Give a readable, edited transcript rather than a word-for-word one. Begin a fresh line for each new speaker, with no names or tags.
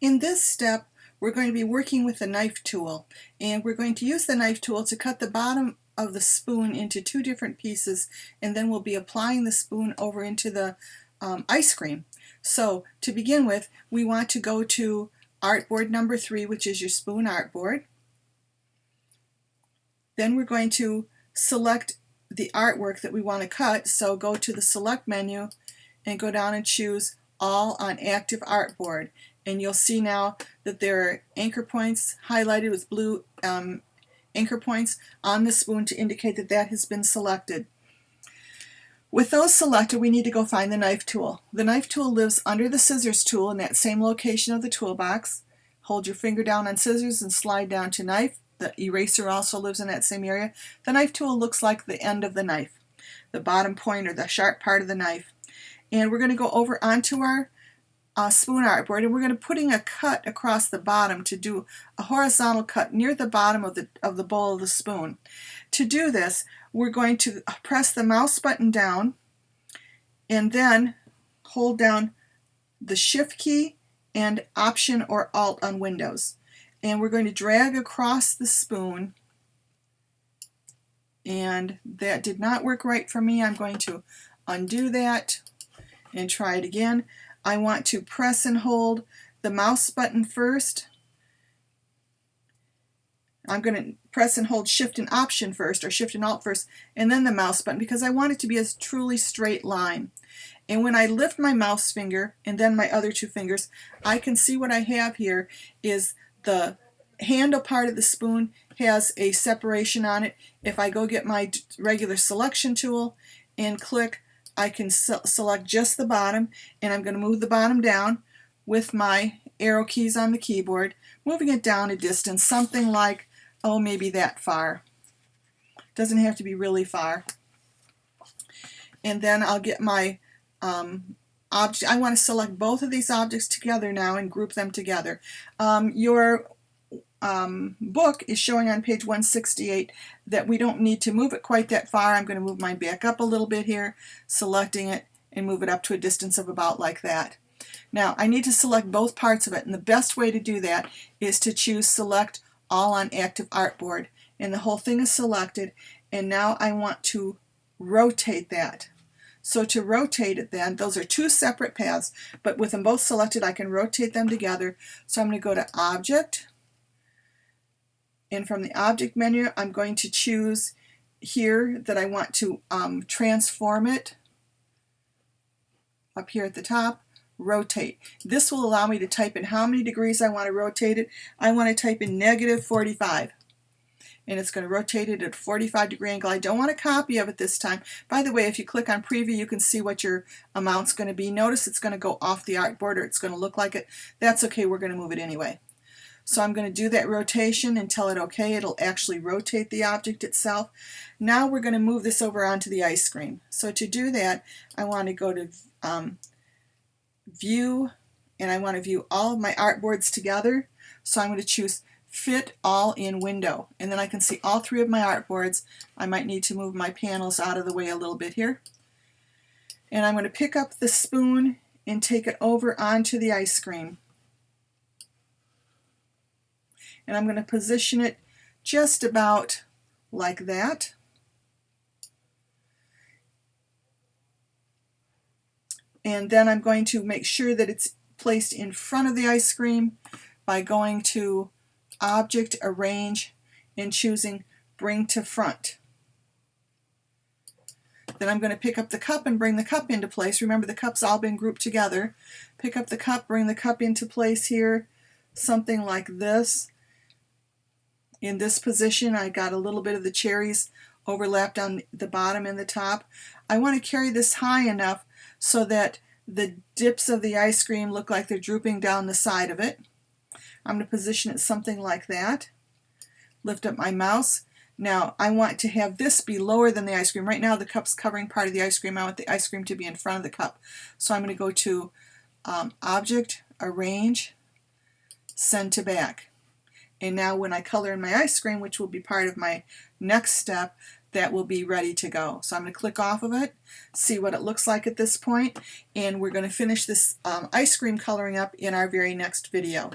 In this step, we're going to be working with the knife tool, and we're going to use the knife tool to cut the bottom of the spoon into two different pieces, and then we'll be applying the spoon over into the ice cream. So to begin with, we want to go to artboard number 3, which is your spoon artboard. Then we're going to select the artwork that we want to cut, so go to the select menu and go down and choose all on active artboard, and you'll see now that there are anchor points highlighted with blue anchor points on the spoon to indicate that that has been selected. With those selected, we need to go find the knife tool. The knife tool lives under the scissors tool in that same location of the toolbox. Hold your finger down on scissors and slide down to knife. The eraser also lives in that same area. The knife tool looks like the end of the knife, the bottom point or the sharp part of the knife. And we're going to go over onto our spoon artboard, and we're going to putting a cut across the bottom to do a horizontal cut near the bottom of the bowl of the spoon. To do this, we're going to press the mouse button down and then hold down the Shift key and Option or Alt on Windows. And we're going to drag across the spoon, and that did not work right for me. I'm going to undo that and try it again. I want to press and hold the mouse button first. I'm going to press and hold Shift and Option first, or Shift and Alt first, and then the mouse button, because I want it to be a truly straight line. And when I lift my mouse finger and then my other two fingers, I can see what I have here is the handle part of the spoon has a separation on it. If I go get my regular selection tool and click, I can select just the bottom, and I'm going to move the bottom down with my arrow keys on the keyboard, moving it down a distance, something like, oh, maybe that far. Doesn't have to be really far. And then I'll get my object. I want to select both of these objects together now and group them together. Your book is showing on page 168 that we don't need to move it quite that far. I'm going to move mine back up a little bit here, selecting it, and move it up to a distance of about like that. Now I need to select both parts of it, and the best way to do that is to choose Select All on Active Artboard, and the whole thing is selected, and now I want to rotate that. So to rotate it then, those are two separate paths, but with them both selected I can rotate them together. So I'm going to go to Object, and from the Object menu I'm going to choose here that I want to transform it up here at the top, Rotate. This will allow me to type in how many degrees I want to rotate it. I want to type in -45, and it's going to rotate it at a 45-degree angle. I don't want a copy of it this time. By the way, if you click on Preview, you can see what your amount's going to be. Notice it's going to go off the artboard, or it's going to look like it. That's okay, we're going to move it anyway. So I'm going to do that rotation and tell it okay. It'll actually rotate the object itself. Now we're going to move this over onto the ice cream. So to do that, I want to go to View, and I want to view all of my artboards together. So I'm going to choose Fit All in Window, and then I can see all three of my artboards. I might need to move my panels out of the way a little bit here. And I'm going to pick up the spoon and take it over onto the ice cream. And I'm going to position it just about like that. And then I'm going to make sure that it's placed in front of the ice cream by going to Object, Arrange, and choosing Bring to Front. Then I'm going to pick up the cup and bring the cup into place. Remember, the cup's all been grouped together. Pick up the cup, bring the cup into place here, something like this. In this position, I got a little bit of the cherries overlapped on the bottom and the top. I want to carry this high enough so that the dips of the ice cream look like they're drooping down the side of it. I'm going to position it something like that. Lift up my mouse. Now I want to have this be lower than the ice cream. Right now the cup's covering part of the ice cream. I want the ice cream to be in front of the cup. So I'm going to go to Object, Arrange, Send to Back. And now when I color in my ice cream, which will be part of my next step, that will be ready to go. So I'm going to click off of it, see what it looks like at this point, and we're going to finish this ice cream coloring up in our very next video.